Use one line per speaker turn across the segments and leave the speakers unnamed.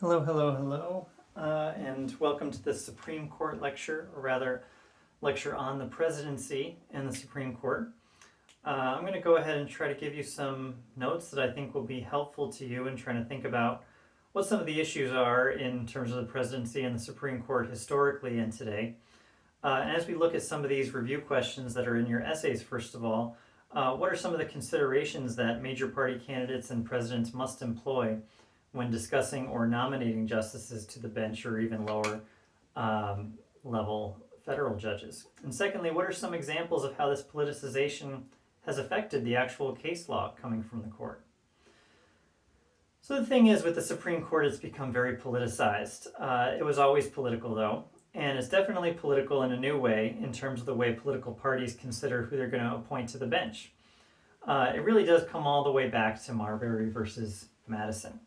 Hello, hello, hello, and welcome to this Supreme Court lecture, or rather, lecture on the presidency and the Supreme Court. I'm going to go ahead and try to give you some notes that I think will be helpful to you in trying to think about what some of the issues are in terms of the presidency and the Supreme Court historically and today. And as we look at some of these review questions that are in your essays, first of all, what are some of the considerations that major party candidates and presidents must employ when discussing or nominating justices to the bench or even lower level federal judges? And secondly, what are some examples of how this politicization has affected the actual case law coming from the court? So the thing is, with the Supreme Court, it's become very politicized. It was always political, though, and it's definitely political in a new way in terms of the way political parties consider who they're going to appoint to the bench. It really does come all the way back to Marbury versus Madison.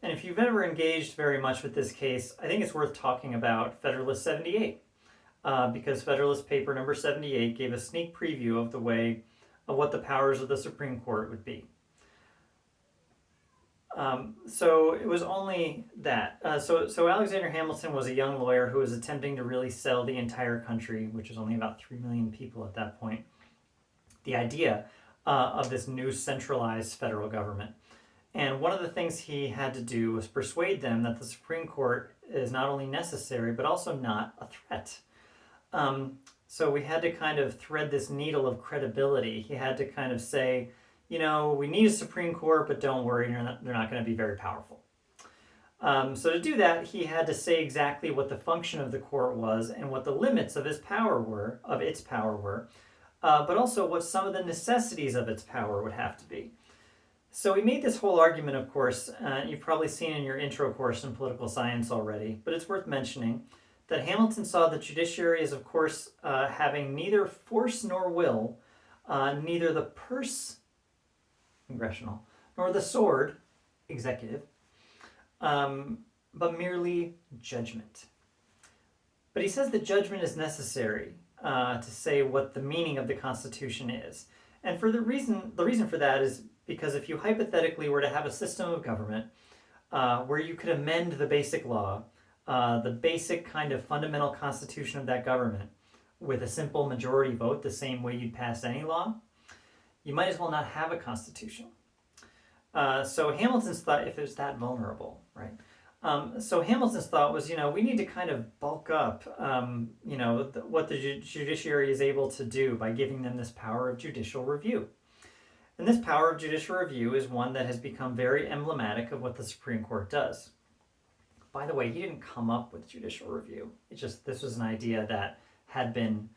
And if you've ever engaged very much with this case, I think it's worth talking about Federalist 78, because Federalist paper number 78 gave a sneak preview of what the powers of the Supreme Court would be. So it was only that. So Alexander Hamilton was a young lawyer who was attempting to really sell the entire country, which was only about 3 million people at that point, the idea of this new centralized federal government. And one of the things he had to do was persuade them that the Supreme Court is not only necessary, but also not a threat. So we had to kind of thread this needle of credibility. He had to kind of say, we need a Supreme Court, but don't worry, they're not going to be very powerful. So to do that, he had to say exactly what the function of the court was and what the limits of its power were, but also what some of the necessities of its power would have to be. So we made this whole argument, of course, you've probably seen in your intro course in political science already, but it's worth mentioning that Hamilton saw the judiciary as, of course, having neither force nor will, neither the purse, congressional, nor the sword, executive, but merely judgment. But he says that judgment is necessary to say what the meaning of the Constitution is. And the reason for that is because if you hypothetically were to have a system of government where you could amend the basic law, the basic kind of fundamental constitution of that government with a simple majority vote, the same way you'd pass any law, you might as well not have a constitution. So Hamilton's thought, if it was that vulnerable, right? So Hamilton's thought was, we need to kind of bulk up, what the judiciary is able to do by giving them this power of judicial review. And this power of judicial review is one that has become very emblematic of what the Supreme Court does. By the way, he didn't come up with judicial review. This was an idea that had been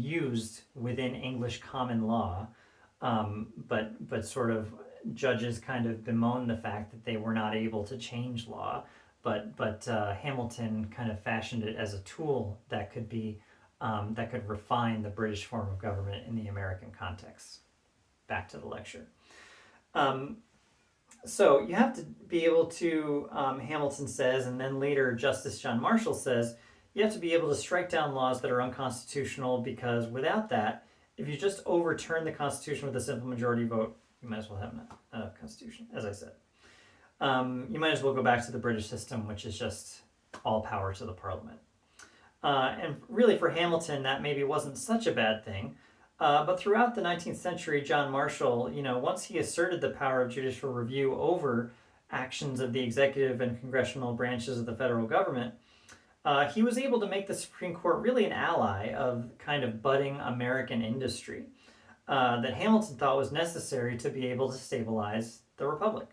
used within English common law, but sort of judges kind of bemoaned the fact that they were not able to change law. But Hamilton kind of fashioned it as a tool that could refine the British form of government in the American context. Back to the lecture. So you have to be able to, Hamilton says, and then later Justice John Marshall says, you have to be able to strike down laws that are unconstitutional, because without that, if you just overturn the Constitution with a simple majority vote, you might as well have a Constitution, as I said. You might as well go back to the British system, which is just all power to the Parliament. And really for Hamilton, that maybe wasn't such a bad thing. But throughout the 19th century, John Marshall, once he asserted the power of judicial review over actions of the executive and congressional branches of the federal government, he was able to make the Supreme Court really an ally of kind of budding American industry that Hamilton thought was necessary to be able to stabilize the Republic.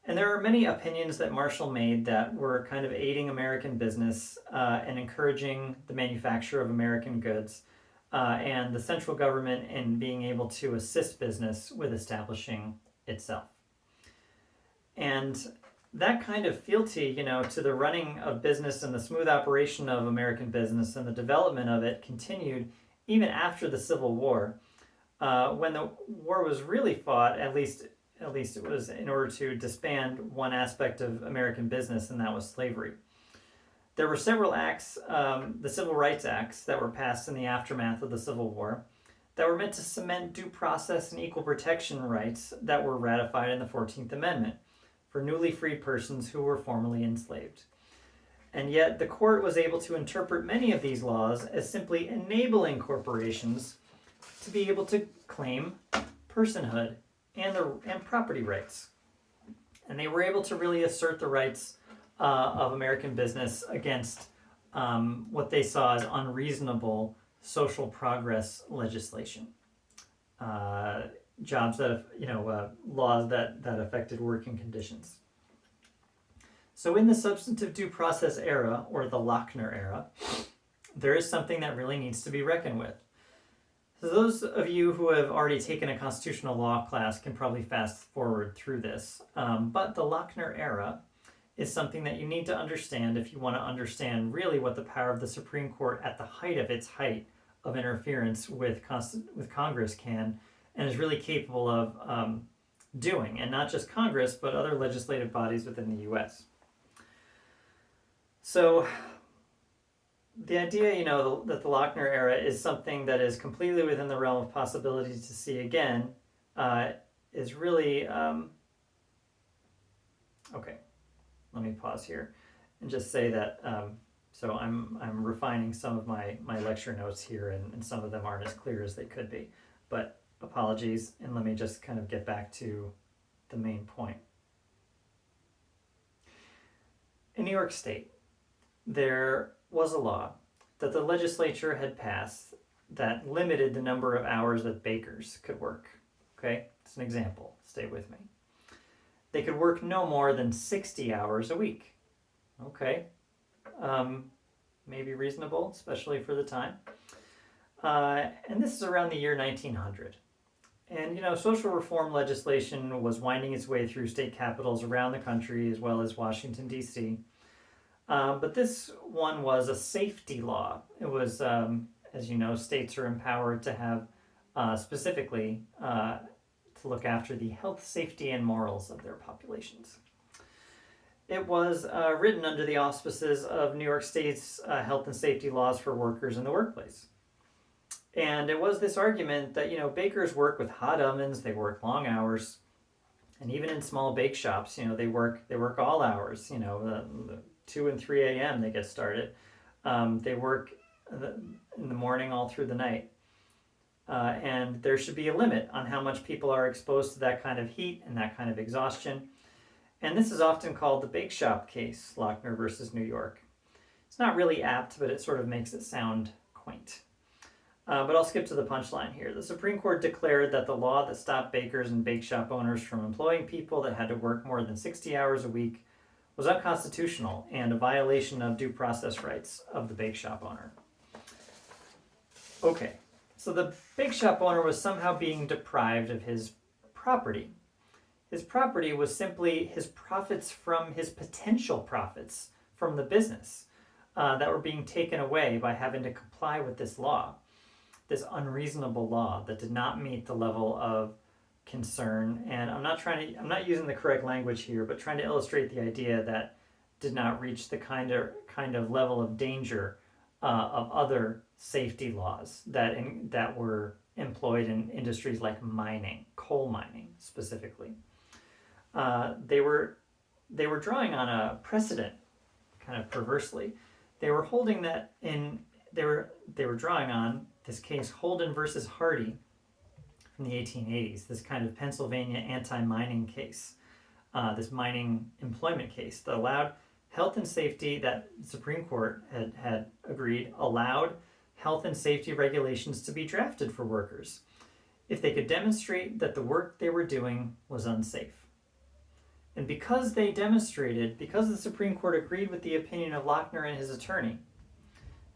And there are many opinions that Marshall made that were kind of aiding American business and encouraging the manufacture of American goods and the central government in being able to assist business with establishing itself. And that kind of fealty, to the running of business and the smooth operation of American business and the development of it continued even after the Civil War, when the war was really fought, at least it was in order to disband one aspect of American business, and that was slavery. There were several acts, the Civil Rights Acts, that were passed in the aftermath of the Civil War that were meant to cement due process and equal protection rights that were ratified in the 14th Amendment. for newly freed persons who were formerly enslaved. And yet the court was able to interpret many of these laws as simply enabling corporations to be able to claim personhood and property rights. And they were able to really assert the rights of American business against what they saw as unreasonable social progress legislation. Jobs that, laws that affected working conditions. So in the substantive due process era, or the Lochner era, there is something that really needs to be reckoned with. So those of you who have already taken a constitutional law class can probably fast forward through this. But the Lochner era is something that you need to understand if you want to understand really what the power of the Supreme Court at the height of its height of interference with Congress can and is really capable of doing. And not just Congress, but other legislative bodies within the U.S. So the idea, that the Lochner era is something that is completely within the realm of possibility to see again, is really, okay, let me pause here and just say that, so I'm refining some of my lecture notes here, and some of them aren't as clear as they could be, but apologies, and let me just kind of get back to the main point. In New York State, there was a law that the legislature had passed that limited the number of hours that bakers could work. Okay, it's an example. Stay with me. They could work no more than 60 hours a week. Okay, maybe reasonable, especially for the time. And this is around the year 1900. And, social reform legislation was winding its way through state capitals around the country, as well as Washington, D.C., but this one was a safety law. It was, as you know, states are empowered to have specifically to look after the health, safety, and morals of their populations. It was written under the auspices of New York State's health and safety laws for workers in the workplace. And it was this argument that, bakers work with hot ovens, they work long hours, and even in small bake shops, they work all hours, the 2 and 3 a.m. they get started. They work in the morning all through the night. And there should be a limit on how much people are exposed to that kind of heat and that kind of exhaustion. And this is often called the bake shop case, Lochner versus New York. It's not really apt, but it sort of makes it sound quaint. But I'll skip to the punchline here. The Supreme Court declared that the law that stopped bakers and bake shop owners from employing people that had to work more than 60 hours a week was unconstitutional and a violation of due process rights of the bake shop owner. Okay, so the bake shop owner was somehow being deprived of his property. His property was simply his profits from his potential profits from the business that were being taken away by having to comply with this law, this unreasonable law that did not meet the level of concern. And I'm not using the correct language here, but trying to illustrate the idea that did not reach the kind of level of danger of other safety laws that were employed in industries like mining, coal mining specifically. They were drawing on a precedent, kind of perversely. They were holding that they were drawing on this case Holden versus Hardy from the 1880s, this kind of Pennsylvania anti-mining case, this mining employment case that allowed health and safety, that the Supreme Court had agreed allowed health and safety regulations to be drafted for workers if they could demonstrate that the work they were doing was unsafe. And because the Supreme Court agreed with the opinion of Lochner and his attorney,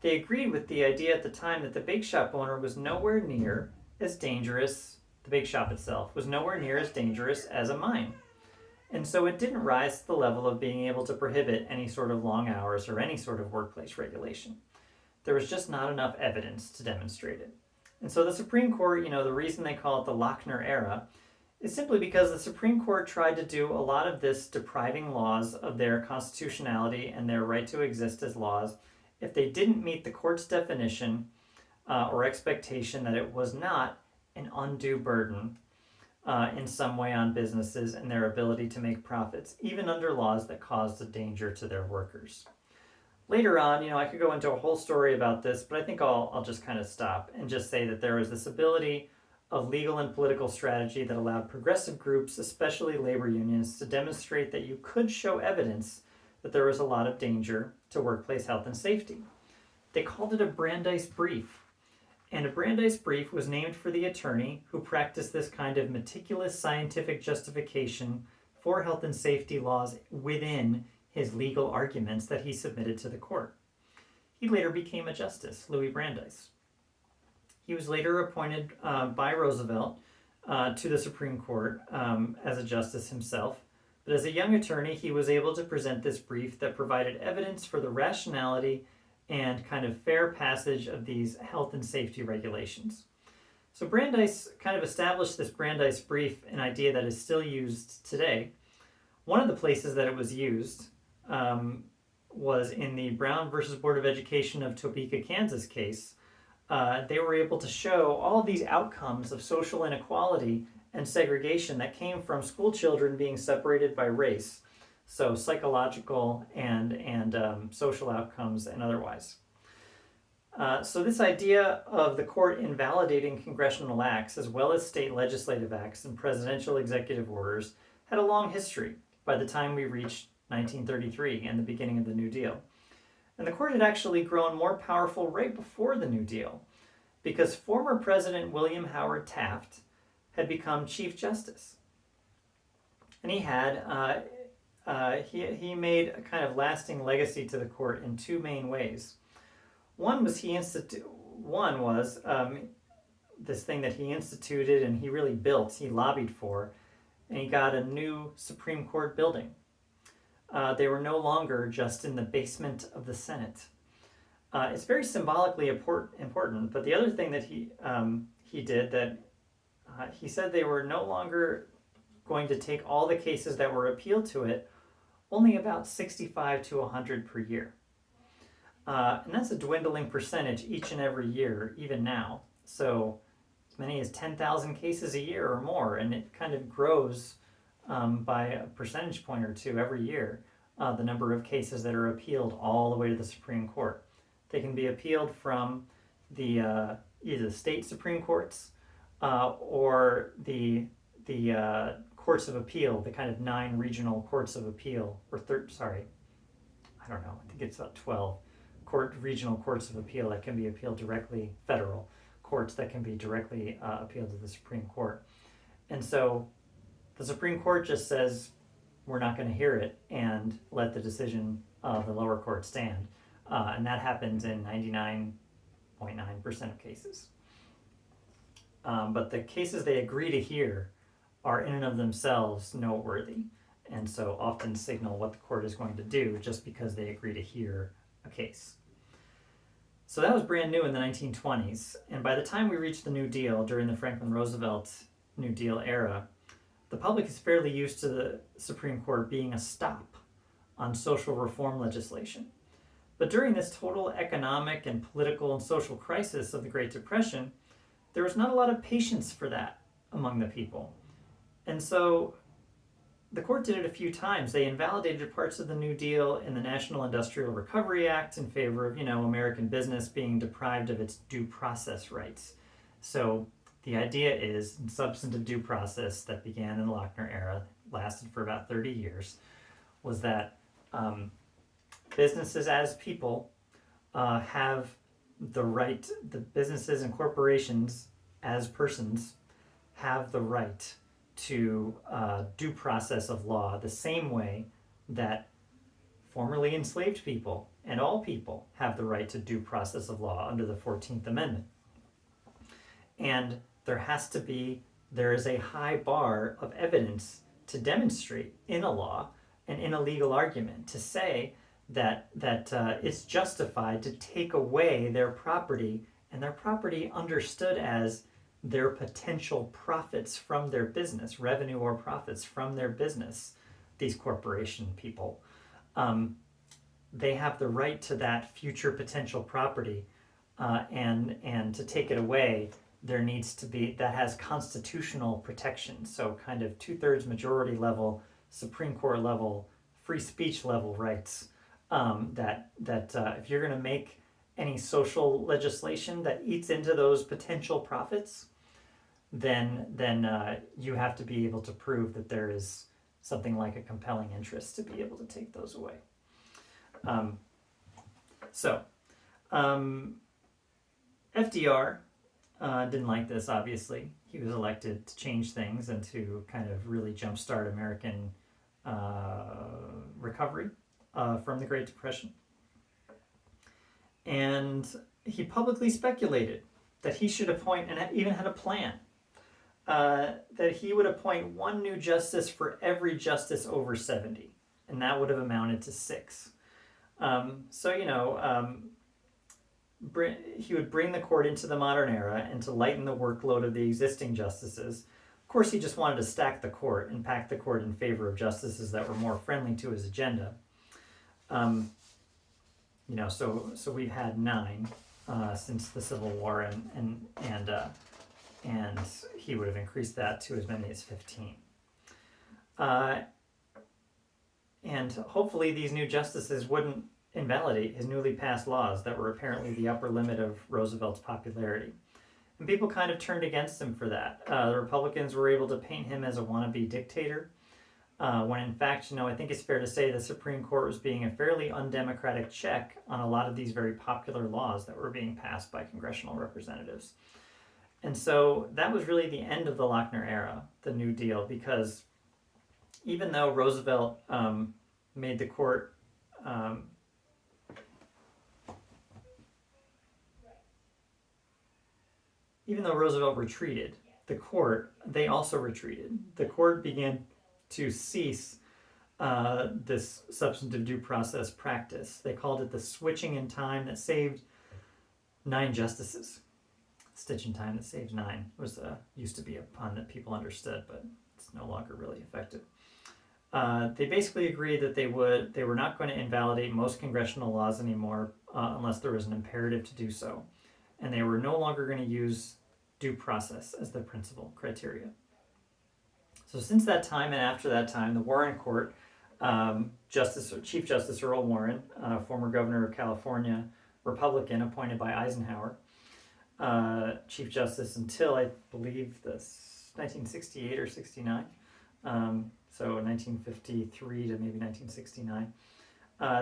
they agreed with the idea at the time that the bake shop owner was nowhere near as dangerous, the bake shop itself was nowhere near as dangerous as a mine. And so it didn't rise to the level of being able to prohibit any sort of long hours or any sort of workplace regulation. There was just not enough evidence to demonstrate it. And so the Supreme Court, the reason they call it the Lochner era is simply because the Supreme Court tried to do a lot of this depriving laws of their constitutionality and their right to exist as laws if they didn't meet the court's definition or expectation that it was not an undue burden in some way on businesses and their ability to make profits, even under laws that caused a danger to their workers. Later on, I could go into a whole story about this, but I think I'll just kind of stop and just say that there was this ability of legal and political strategy that allowed progressive groups, especially labor unions, to demonstrate that you could show evidence that there was a lot of danger to workplace health and safety. They called it a Brandeis brief. And a Brandeis brief was named for the attorney who practiced this kind of meticulous scientific justification for health and safety laws within his legal arguments that he submitted to the court. He later became a justice, Louis Brandeis. He was later appointed by Roosevelt to the Supreme Court as a justice himself. But as a young attorney, he was able to present this brief that provided evidence for the rationality and kind of fair passage of these health and safety regulations. So Brandeis kind of established this Brandeis brief, an idea that is still used today. One of the places that it was used was in the Brown versus Board of Education of Topeka, Kansas case. They were able to show all of these outcomes of social inequality and segregation that came from school children being separated by race. So psychological and social outcomes and otherwise. So this idea of the court invalidating congressional acts as well as state legislative acts and presidential executive orders had a long history by the time we reached 1933 and the beginning of the New Deal. And the court had actually grown more powerful right before the New Deal because former President William Howard Taft had become Chief Justice. And he had he made a kind of lasting legacy to the court in two main ways. One was this thing that he instituted and he really built, he lobbied for, and he got a new Supreme Court building. They were no longer just in the basement of the Senate. It's very symbolically important, but the other thing that he did that he said they were no longer going to take all the cases that were appealed to it, only about 65 to 100 per year. And that's a dwindling percentage each and every year, even now. So as many as 10,000 cases a year or more, and it kind of grows by a percentage point or two every year, the number of cases that are appealed all the way to the Supreme Court. They can be appealed from the either the state Supreme Courts or the courts of appeal, the kind of 9 regional courts of appeal, or I think it's about 12 regional courts of appeal that can be appealed directly, federal courts that can be directly appealed to the Supreme Court. And so the Supreme Court just says, we're not going to hear it and let the decision of the lower court stand. And that happens in 99.9% of cases. But the cases they agree to hear are in and of themselves noteworthy, and so often signal what the court is going to do just because they agree to hear a case. So that was brand new in the 1920s, and by the time we reached the New Deal during the Franklin Roosevelt New Deal era, the public is fairly used to the Supreme Court being a stop on social reform legislation. But during this total economic and political and social crisis of the Great Depression, there was not a lot of patience for that among the people. And so the court did it a few times. They invalidated parts of the New Deal in the National Industrial Recovery Act in favor of, American business being deprived of its due process rights. So the idea is substantive due process that began in the Lochner era, lasted for about 30 years, was that businesses as people have the right, the businesses and corporations as persons have the right to due process of law the same way that formerly enslaved people and all people have the right to due process of law under the 14th Amendment. And there is a high bar of evidence to demonstrate in a law and in a legal argument to say that it's justified to take away their property, and their property understood as their potential profits from their business, revenue or profits from their business, these corporation people. They have the right to that future potential property, and to take it away there needs to be, that has constitutional protection. So kind of 2/3 majority level, Supreme Court level, free speech level rights. That if you're going to make any social legislation that eats into those potential profits, then you have to be able to prove that there is something like a compelling interest to be able to take those away. FDR didn't like this, obviously. He was elected to change things and to kind of really jumpstart American recovery from the Great Depression. And he publicly speculated that he should appoint, and even had a plan, that he would appoint one new justice for every justice over 70. And that would have amounted to 6. He would bring the court into the modern era and to lighten the workload of the existing justices. Of course, he just wanted to stack the court and pack the court in favor of justices that were more friendly to his agenda. So we've had 9 since the Civil War, and he would have increased that to as many as 15. And hopefully these new justices wouldn't invalidate his newly passed laws that were apparently the upper limit of Roosevelt's popularity. And people kind of turned against him for that. The Republicans were able to paint him as a wannabe dictator, when in fact, I think it's fair to say the Supreme Court was being a fairly undemocratic check on a lot of these very popular laws that were being passed by congressional representatives. And so that was really the end of the Lochner era, the New Deal, because even though Roosevelt made the court even though Roosevelt retreated, they also retreated. The court began to cease this substantive due process practice. They called it the switching in time that saved 9 justices. Stitch in time that saves 9 used to be a pun that people understood, but it's no longer really effective. They basically agreed that they were not going to invalidate most congressional laws anymore unless there was an imperative to do so. And they were no longer going to use due process as the principal criteria. So since that time and after that time, the Warren Court, Chief Justice Earl Warren, former governor of California, Republican, appointed by Eisenhower, Chief Justice until, I believe, 1968 or 69, so 1953 to maybe 1969.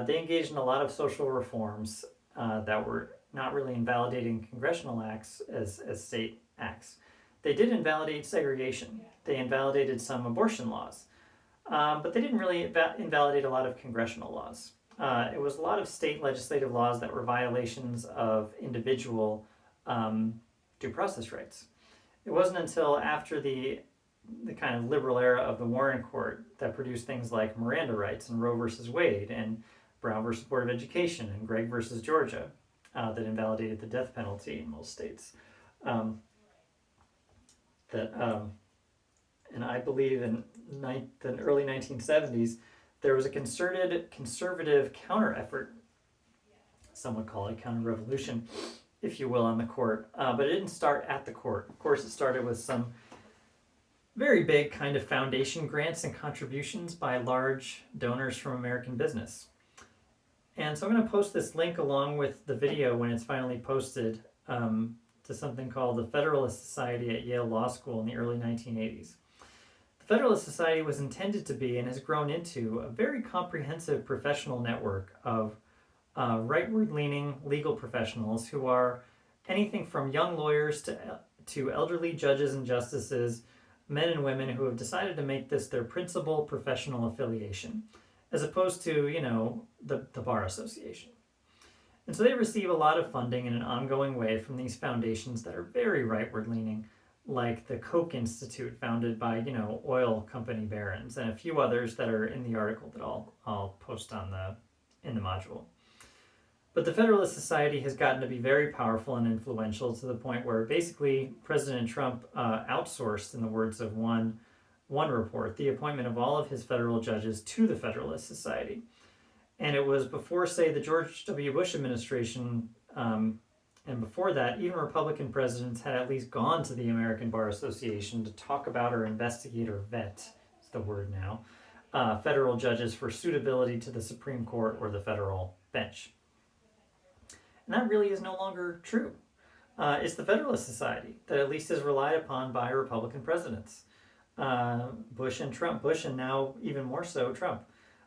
They engaged in a lot of social reforms that were not really invalidating congressional acts as state acts. They did invalidate segregation. They invalidated some abortion laws, but they didn't really invalidate a lot of congressional laws. It was a lot of state legislative laws that were violations of individual due process rights. It wasn't until after the kind of liberal era of the Warren Court that produced things like Miranda rights and Roe versus Wade and Brown versus Board of Education and Gregg versus Georgia that invalidated the death penalty in most states. And I believe in the early 1970s, there was a concerted conservative counter-effort, some would call it counter-revolution, if you will, on the court. But it didn't start at the court. Of course, it started with some very big kind of foundation grants and contributions by large donors from American business. And so I'm going to post this link along with the video when it's finally posted to something called the Federalist Society at Yale Law School in the early 1980s. The Federalist Society was intended to be and has grown into a very comprehensive professional network of rightward-leaning legal professionals who are anything from young lawyers to elderly judges and justices, men and women who have decided to make this their principal professional affiliation, as opposed to, the Bar Association. And so they receive a lot of funding in an ongoing way from these foundations that are very rightward-leaning, like the Koch Institute, founded by, oil company barons, and a few others that are in the article that I'll post in the module. But the Federalist Society has gotten to be very powerful and influential to the point where basically President Trump outsourced, in the words of one report, the appointment of all of his federal judges to the Federalist Society. And it was before, say, the George W. Bush administration And before that, even Republican presidents had at least gone to the American Bar Association to talk about or investigate or vet, is the word now, federal judges for suitability to the Supreme Court or the federal bench. And that really is no longer true. It's the Federalist Society that at least is relied upon by Republican presidents. Bush and Trump, Bush and now even more so Trump.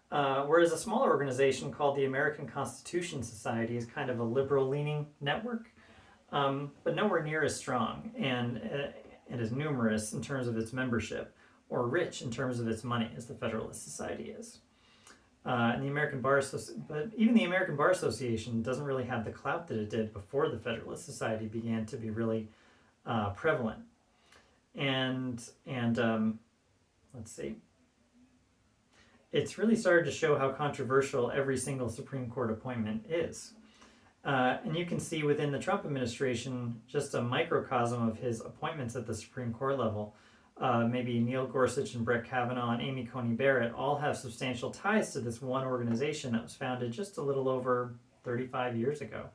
Whereas a smaller organization called the American Constitution Society is kind of a liberal-leaning network, but nowhere near as strong and as numerous in terms of its membership or rich in terms of its money as the Federalist Society is. And the American Bar but even the American Bar Association doesn't really have the clout that it did before the Federalist Society began to be really prevalent. And let's see. It's really started to show how controversial every single Supreme Court appointment is. And you can see within the Trump administration just a microcosm of his appointments at the Supreme Court level. Maybe Neil Gorsuch and Brett Kavanaugh and Amy Coney Barrett all have substantial ties to this one organization that was founded just a little over 35 years ago.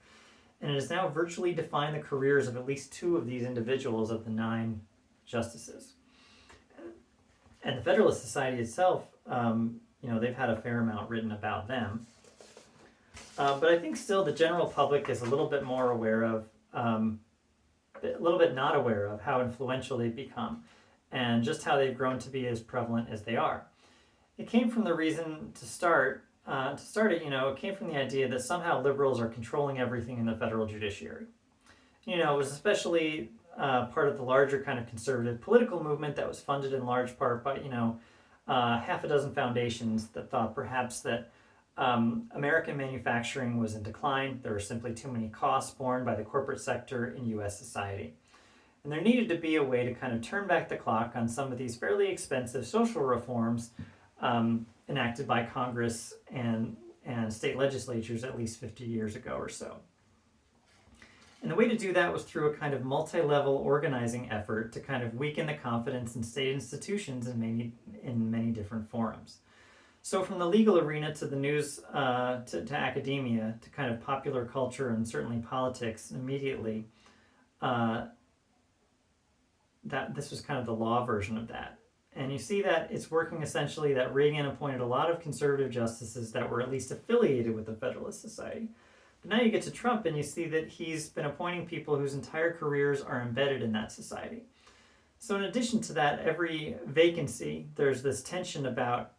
And it has now virtually defined the careers of at least 2 of these individuals of the 9 justices. And the Federalist Society itself, they've had a fair amount written about them. But I think still the general public is a little bit more aware of, a little bit not aware of how influential they've become and just how they've grown to be as prevalent as they are. It came from the reason to start it, it came from the idea that somehow liberals are controlling everything in the federal judiciary. It was especially part of the larger kind of conservative political movement that was funded in large part by, half a dozen foundations that thought perhaps that American manufacturing was in decline. There were simply too many costs borne by the corporate sector in U.S. society. And there needed to be a way to kind of turn back the clock on some of these fairly expensive social reforms enacted by Congress and state legislatures at least 50 years ago or so. And the way to do that was through a kind of multi-level organizing effort to kind of weaken the confidence in state institutions in many different forums. So from the legal arena to the news, to academia, to kind of popular culture and certainly politics immediately, that this was kind of the law version of that. And you see that it's working essentially that Reagan appointed a lot of conservative justices that were at least affiliated with the Federalist Society. But now you get to Trump and you see that he's been appointing people whose entire careers are embedded in that society. So in addition to that, every vacancy, there's this tension about,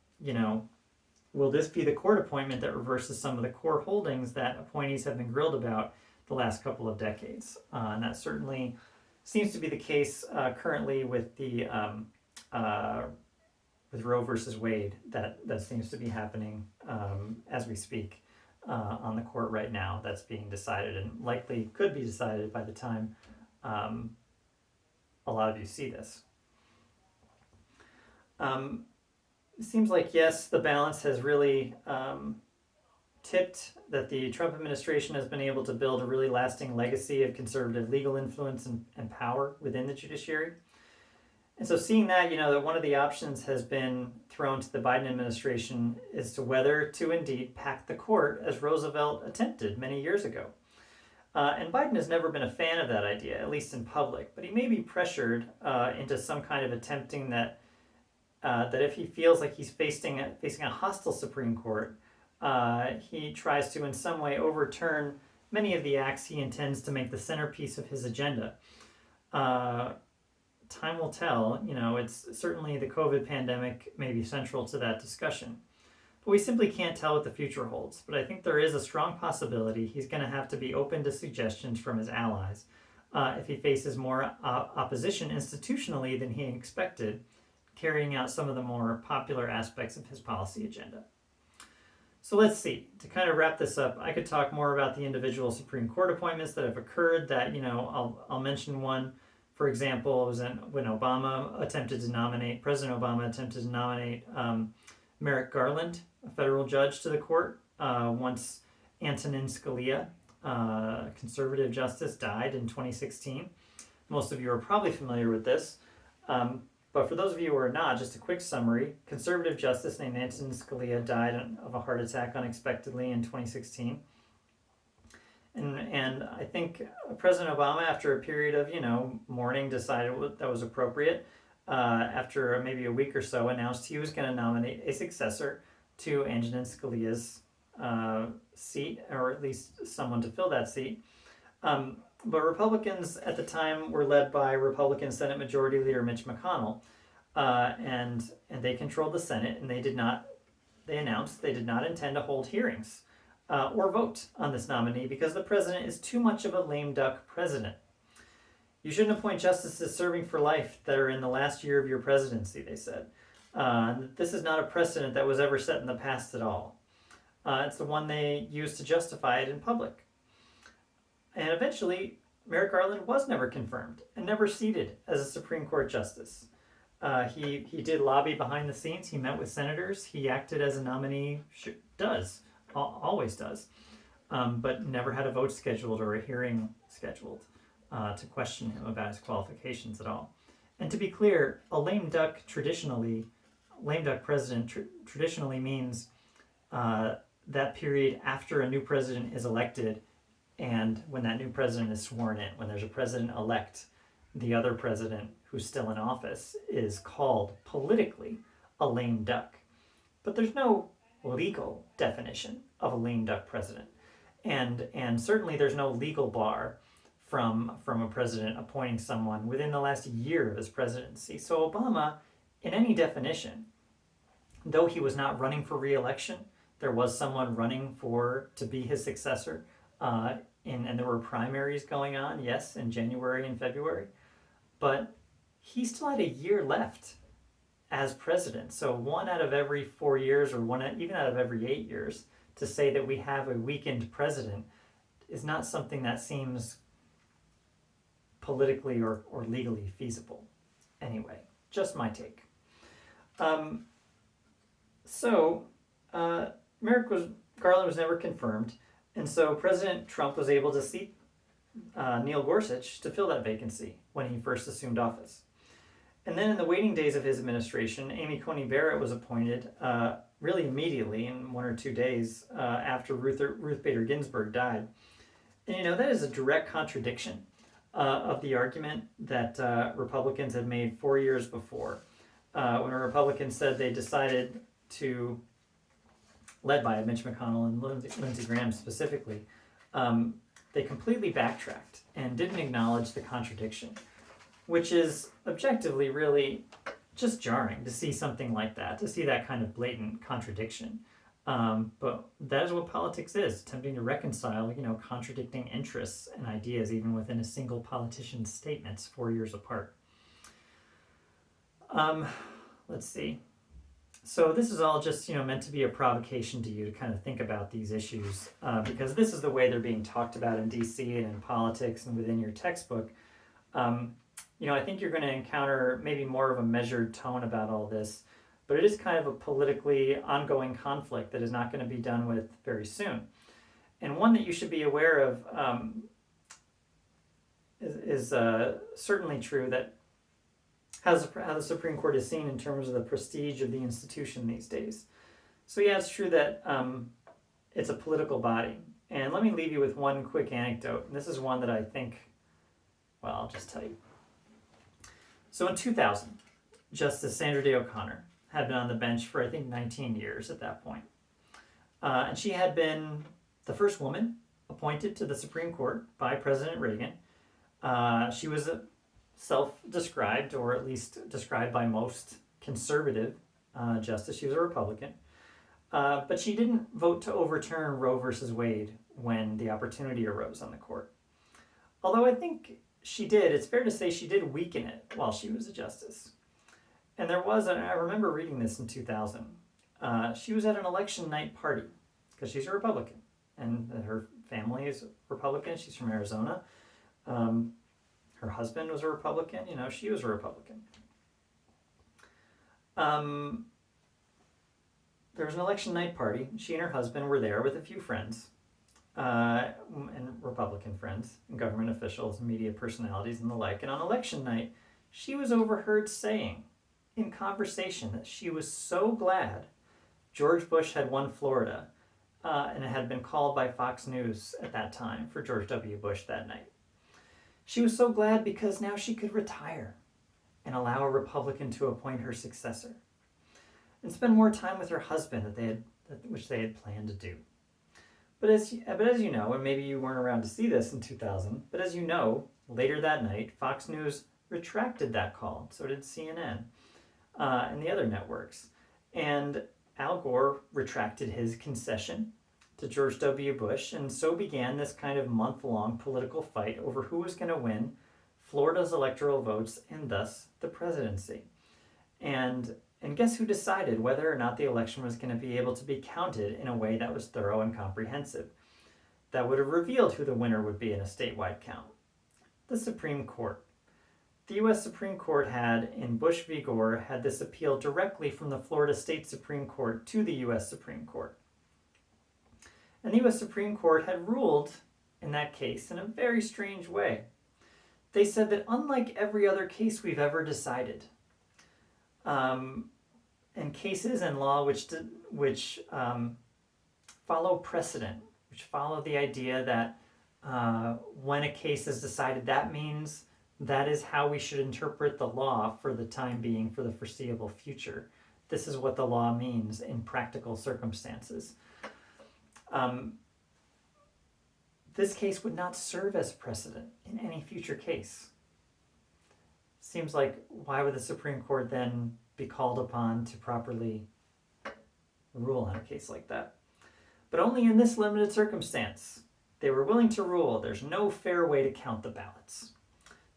will this be the court appointment that reverses some of the core holdings that appointees have been grilled about the last couple of decades? And that certainly seems to be the case currently with the with Roe versus Wade. That seems to be happening as we speak on the court right now. That's being decided and likely could be decided by the time a lot of you see this. It seems like, yes, the balance has really tipped, that the Trump administration has been able to build a really lasting legacy of conservative legal influence and power within the judiciary. And so seeing that, that one of the options has been thrown to the Biden administration is to whether to indeed pack the court as Roosevelt attempted many years ago. And Biden has never been a fan of that idea, at least in public, but he may be pressured into some kind of attempting that if he feels like he's facing a hostile Supreme Court, he tries to in some way overturn many of the acts he intends to make the centerpiece of his agenda. Time will tell. It's certainly the COVID pandemic may be central to that discussion. But we simply can't tell what the future holds. But I think there is a strong possibility he's going to have to be open to suggestions from his allies if he faces more opposition institutionally than he expected, carrying out some of the more popular aspects of his policy agenda. So let's see. To kind of wrap this up, I could talk more about the individual Supreme Court appointments that have occurred. That I'll mention one. For example, it was when President Obama attempted to nominate Merrick Garland, a federal judge, to the court once Antonin Scalia, a conservative justice, died in 2016. Most of you are probably familiar with this. But for those of you who are not, just a quick summary. Conservative justice named Antonin Scalia died of a heart attack unexpectedly in 2016. And I think President Obama, after a period of mourning, decided that was appropriate. After maybe a week or so, announced he was going to nominate a successor to Antonin Scalia's seat, or at least someone to fill that seat. But Republicans at the time were led by Republican Senate Majority Leader Mitch McConnell, and they controlled the Senate, and they announced they did not intend to hold hearings or vote on this nominee because the president is too much of a lame duck president. You shouldn't appoint justices serving for life that are in the last year of your presidency, they said. This is not a precedent that was ever set in the past at all. It's the one they used to justify it in public. And eventually, Merrick Garland was never confirmed and never seated as a Supreme Court justice. He did lobby behind the scenes. He met with senators. He acted as a nominee always does, but never had a vote scheduled or a hearing scheduled to question him about his qualifications at all. And to be clear, a lame duck president traditionally means that period after a new president is elected, and when that new president is sworn in, when there's a president-elect, the other president who's still in office is called politically a lame duck. But there's no legal definition of a lame duck president. And certainly there's no legal bar from a president appointing someone within the last year of his presidency. So Obama, in any definition, though he was not running for re-election, there was someone running to be his successor, and there were primaries going on, yes, in January and February, but he still had a year left as president. So 1 out of every 4 years, or even out of every 8 years, to say that we have a weakened president is not something that seems politically or legally feasible. Anyway, just my take. Garland was never confirmed, and so President Trump was able to seat Neil Gorsuch to fill that vacancy when he first assumed office. And then in the waiting days of his administration, Amy Coney Barrett was appointed really immediately, in 1 or 2 days after Ruth Bader Ginsburg died. And that is a direct contradiction of the argument that Republicans had made 4 years before, when a Republican said they decided to, led by Mitch McConnell and Lindsey Graham specifically, they completely backtracked and didn't acknowledge the contradiction, which is objectively really just jarring to see something like that, to see that kind of blatant contradiction. But that is what politics is, attempting to reconcile, contradicting interests and ideas even within a single politician's statements 4 years apart. Let's see. So this is all just, meant to be a provocation to you to kind of think about these issues, because this is the way they're being talked about in DC and in politics and within your textbook. I think you're going to encounter maybe more of a measured tone about all this, but it is kind of a politically ongoing conflict that is not going to be done with very soon. And one that you should be aware of is certainly true, that how the Supreme Court is seen in terms of the prestige of the institution these days. So yeah, it's true that it's a political body. And let me leave you with one quick anecdote. And this is one that I think, well, I'll just tell you. So in 2000, Justice Sandra Day OConnor had been on the bench for, I think, 19 years at that point. And she had been the first woman appointed to the Supreme Court by President Reagan. She was a self-described, or at least described by most, conservative justice. She was a Republican. But she didn't vote to overturn Roe versus Wade when the opportunity arose on the court. Although I think she did, it's fair to say she did weaken it while she was a justice. And there was, and I remember reading this in 2000, she was at an election night party, because she's a Republican, and her family is Republican. She's from Arizona. Her husband was a Republican. She was a Republican. There was an election night party. She and her husband were there with a few friends, and Republican friends, and government officials, and media personalities, and the like. And on election night, she was overheard saying in conversation that she was so glad George Bush had won Florida, and it had been called by Fox News at that time for George W. Bush that night. She was so glad because now she could retire and allow a Republican to appoint her successor and spend more time with her husband which they had planned to do. But as you know, and maybe you weren't around to see this in 2000, but as you know, later that night, Fox News retracted that call. So did CNN and the other networks. And Al Gore retracted his concession to George W. Bush, and so began this kind of month-long political fight over who was going to win Florida's electoral votes and thus the presidency. And guess who decided whether or not the election was going to be able to be counted in a way that was thorough and comprehensive, that would have revealed who the winner would be in a statewide count? The Supreme Court. The U.S. Supreme Court had, in Bush v. Gore, had this appeal directly from the Florida State Supreme Court to the U.S. Supreme Court. And the U.S. Supreme Court had ruled in that case in a very strange way. They said that unlike every other case we've ever decided, and cases and law which follow precedent, which follow the idea that when a case is decided, that means that is how we should interpret the law for the time being, for the foreseeable future. This is what the law means in practical circumstances. This case would not serve as precedent in any future case. Seems like, why would the Supreme Court then be called upon to properly rule on a case like that? But only in this limited circumstance. They were willing to rule there's no fair way to count the ballots.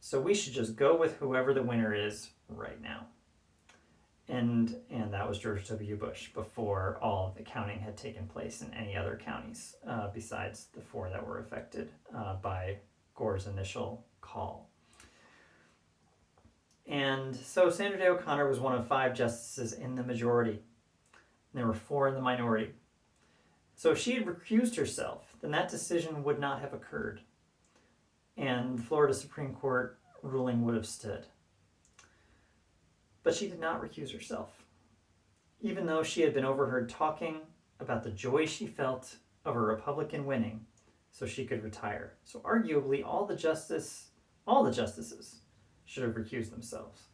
So we should just go with whoever the winner is right now. And that was George W. Bush before all of the counting had taken place in any other counties besides the 4 that were affected by Gore's initial call. And so Sandra Day OConnor was one of 5 justices in the majority. And there were 4 in the minority. So if she had recused herself, then that decision would not have occurred. And the Florida Supreme Court ruling would have stood. But she did not recuse herself, even though she had been overheard talking about the joy she felt of a Republican winning so she could retire. So arguably all the justices should have recused themselves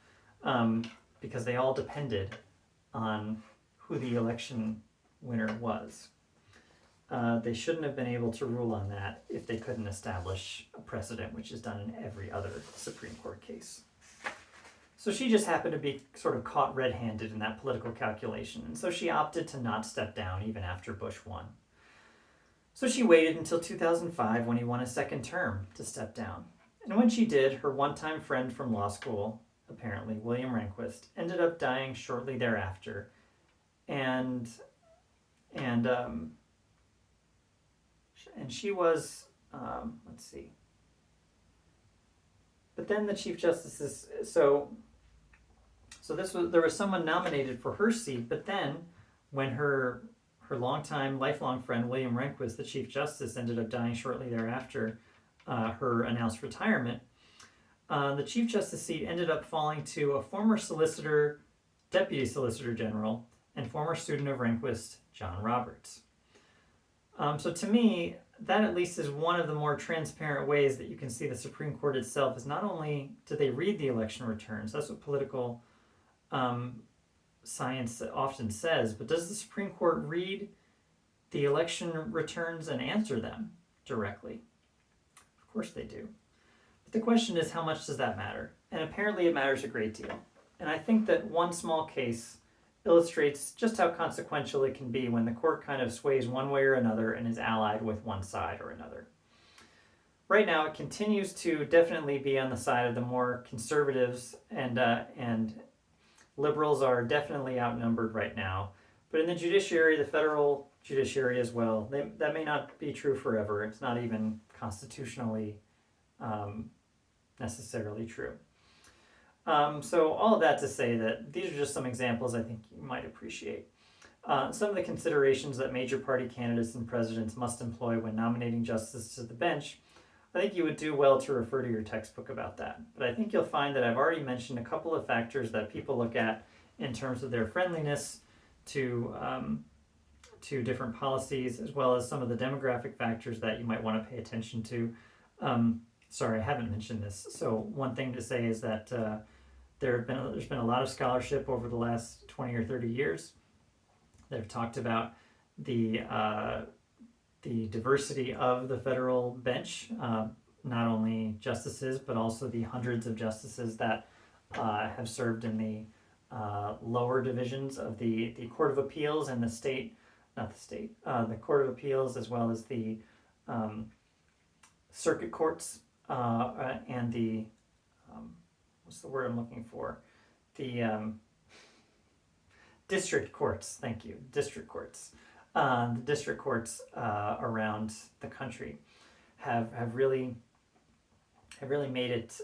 because they all depended on who the election winner was. They shouldn't have been able to rule on that if they couldn't establish a precedent, which is done in every other Supreme Court case. So she just happened to be sort of caught red-handed in that political calculation, and so she opted to not step down even after Bush won. So she waited until 2005 when he won a second term to step down. And when she did, her one-time friend from law school, apparently William Rehnquist, ended up dying shortly thereafter. And she was, let's see. But then the Chief Justices, there was someone nominated for her seat, but then when her lifelong friend, William Rehnquist, the Chief Justice, ended up dying shortly thereafter, her announced retirement, the Chief Justice seat ended up falling to a former Deputy Solicitor General, and former student of Rehnquist, John Roberts. So to me, that at least is one of the more transparent ways that you can see the Supreme Court itself is not only do they read the election returns, that's what political science often says, but does the Supreme Court read the election returns and answer them directly? Of course they do. But the question is, how much does that matter? And apparently it matters a great deal. And I think that one small case illustrates just how consequential it can be when the court kind of sways one way or another and is allied with one side or another. Right now, it continues to definitely be on the side of the more conservatives, and liberals are definitely outnumbered right now. But in the judiciary, the federal judiciary as well, that may not be true forever. It's not even constitutionally necessarily true. So all of that to say that these are just some examples I think you might appreciate. Some of the considerations that major party candidates and presidents must employ when nominating justices to the bench, I think you would do well to refer to your textbook about that. But I think you'll find that I've already mentioned a couple of factors that people look at in terms of their friendliness to to different policies, as well as some of the demographic factors that you might want to pay attention to. Sorry, I haven't mentioned this. So one thing to say is that there's been a lot of scholarship over the last 20 or 30 years that have talked about the diversity of the federal bench, not only justices, but also the hundreds of justices that have served in the lower divisions of the Court of Appeals and the Court of Appeals, as well as the circuit courts and the, what's the word I'm looking for? The district courts, thank you, district courts. The district courts around the country have really made it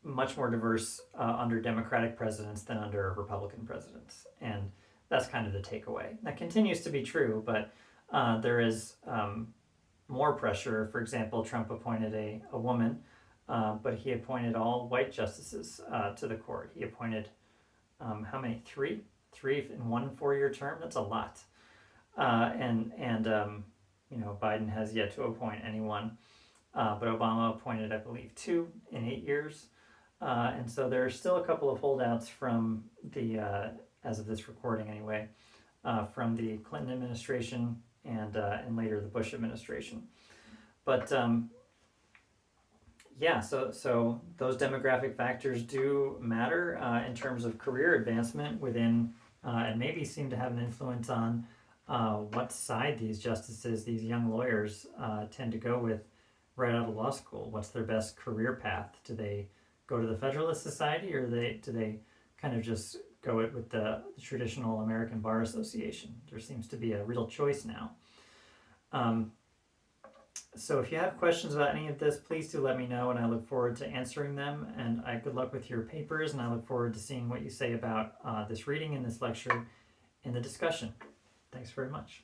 much more diverse under Democratic presidents than under Republican presidents, and that's kind of the takeaway. That continues to be true, but there is more pressure. For example, Trump appointed a woman, but he appointed all white justices to the court. He appointed how many? Three in one 4-year term. That's a lot. And Biden has yet to appoint anyone, but Obama appointed, I believe, 2 in 8 years, and so there are still a couple of holdouts from the, as of this recording anyway, from the Clinton administration and later the Bush administration. But so those demographic factors do matter in terms of career advancement within, and maybe seem to have an influence on what side these justices, these young lawyers, tend to go with right out of law school. What's their best career path? Do they go to the Federalist Society, or do they kind of just go it with the traditional American Bar Association? There seems to be a real choice now. So if you have questions about any of this, please do let me know, and I look forward to answering them. And good luck with your papers, and I look forward to seeing what you say about this reading and this lecture in the discussion. Thanks very much.